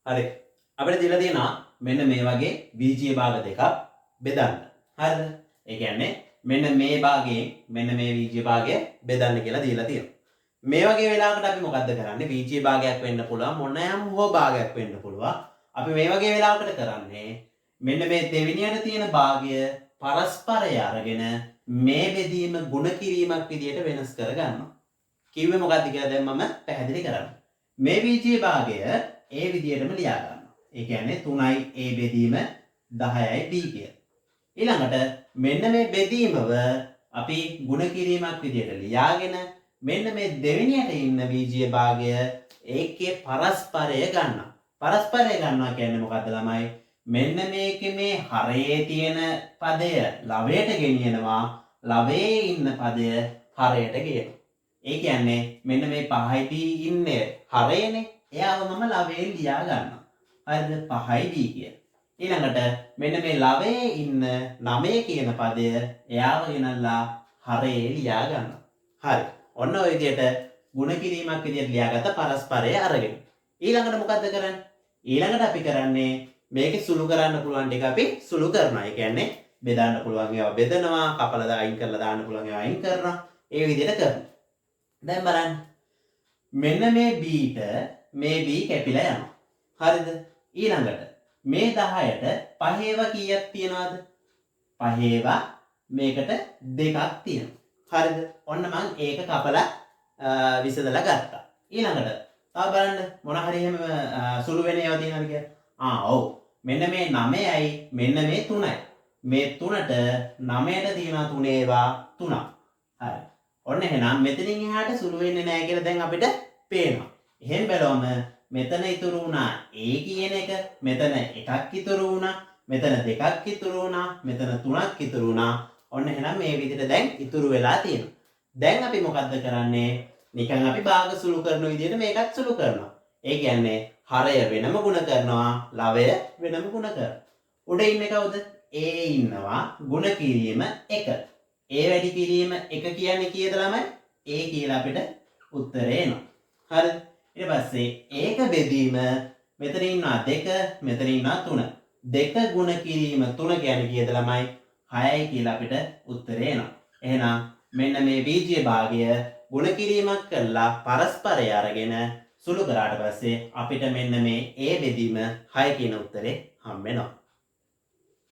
හරි. අපිට දීලා තියෙනවා මෙන්න මේ වගේ බීජීය භාග දෙකක් බෙදන්න. හරිද? ඒ කියන්නේ මෙන්න මේ භාගයෙන් මෙන්න මේ බීජීය භාගය බෙදන්න කියලා දීලා තියෙනවා. මේ වගේ වෙලාවකට අපි මොකද්ද කරන්නේ? බීජීය භාගයක් වෙන්න පුළුවන් මොනෑම හෝ භාගයක් වෙන්න පුළුවන්. අපි මේ වගේ වෙලාවකට කරන්නේ මෙන්න මේ දෙවෙනියට තියෙන භාගය පරස්පරය අරගෙන මේ බෙදීම ಗುಣ කිරීමක් විදියට වෙනස් කර ගන්නවා. කිව්වේ මොකද්ද කියලා දැන් මම පැහැදිලි කරන්න. මේ බීජීය භාගය ඒ විදියටම ලියා ගන්නවා. ඒ කියන්නේ 3යි a බෙදීම 10යි b කියලා. ඊළඟට මෙන්න මේ බෙදීමව අපි ಗುಣ කිරීමක් විදියට ලියාගෙන මෙන්න මේ දෙවෙනියට ඉන්න බීජීය භාගය ඒකේ පරස්පරය ගන්නවා. පරස්පරය ගන්නවා කියන්නේ මොකද්ද ළමයි? මෙන්න මේකේ මේ හරයේ තියෙන පදය ලවයට ගෙනියනවා. ලවයේ ඉන්න පදය හරයට ගේනවා. ඒ කියන්නේ මෙන්න මේ 5යි b ඉන්නේ හරයනේ. එයාව මම ලවයෙන් ලියා ගන්නවා. හරිද? 5යි b කියලා. ඊළඟට මෙන්න මේ ලවයේ ඉන්න 9 කියන පදය එයාව ගෙනල්ලා හරයේ ලියා ගන්නවා. හරි. ඔන්න ඔය විදිහට ಗುಣ කිරීමක් විදිහට ලියාගත්ත පරස්පරය අරගෙන. ඊළඟට මොකද්ද කරන්නේ? ඊළඟට අපි කරන්නේ මේකේ සුළු කරන්න පුළුවන් ටික අපි සුළු කරනවා. ඒ කියන්නේ බෙදන්න පුළුවන් ඒවා බෙදනවා, කපලා අයින් කරලා දාන්න පුළුවන් ඒවා අයින් කරනවා. ඒ විදිහට කරනවා. දැන් බලන්න. මෙන්න මේ b-ට මේ b කැපිලා යනවා. හරිද? ඊළඟට මේ 10ට පහේව කීයක් තියනවද? පහේව මේකට දෙකක් තියෙනවා. හරිද? ඔන්න මම ඒක කපලා විසදලා ගත්තා. ඊළඟට තව බලන්න මොන හරි එහෙම සුළු වෙන ඒවා තියෙනවද කියලා. ඔව්. මෙන්න මේ 9යි මෙන්න මේ 3යි. මේ 3ට 9ට තියෙනවා 3 ඒවා 3ක්. හරි. ඔන්න එහෙනම් මෙතනින් එහාට සුළු වෙන්නේ නැහැ කියලා දැන් අපිට පේනවා. එහෙන් බැලුවම මෙතන ඉතුරු වුණා a කියන එක, මෙතන එකක් ඉතුරු වුණා, මෙතන දෙකක් ඉතුරු වුණා, මෙතන 3ක් ඉතුරු වුණා. ඔන්න එහෙනම් මේ විදිහට දැන් ඉතුරු වෙලා තියෙනවා. දැන් අපි මොකද්ද කරන්නේ? නිකන් අපි භාග සුළු කරන විදිහට මේකත් සුළු කරනවා. ඒ කියන්නේ හරය වෙනම ගුණ කරනවා, ලවය වෙනම ගුණ කරනවා. උඩ ඉන්නේ කවුද? a ඉන්නවා ගුණ කිරීම 1. a වැඩි කිරීම 1 කියන්නේ කීයද ළමයි? a කියලා අපිට උත්තරේ එනවා. හරිද? ඊට පස්සේ ඒක බෙදීම මෙතන ඉන්නවා 2, මෙතන ඉන්නවා 3. 2 ගුණ කිරීම 3 කියන්නේ කීයද ළමයි? 6යි කියලා අපිට උත්තරේ එනවා. එහෙනම් මෙන්න මේ බීජීය භාගය ගුණ කිරීමක් කරලා පරස්පරය අරගෙන සුළු කරාට පස්සේ අපිට මෙන්න මේ a බෙදීම 6 කියන උත්තරේ හම්බ වෙනවා.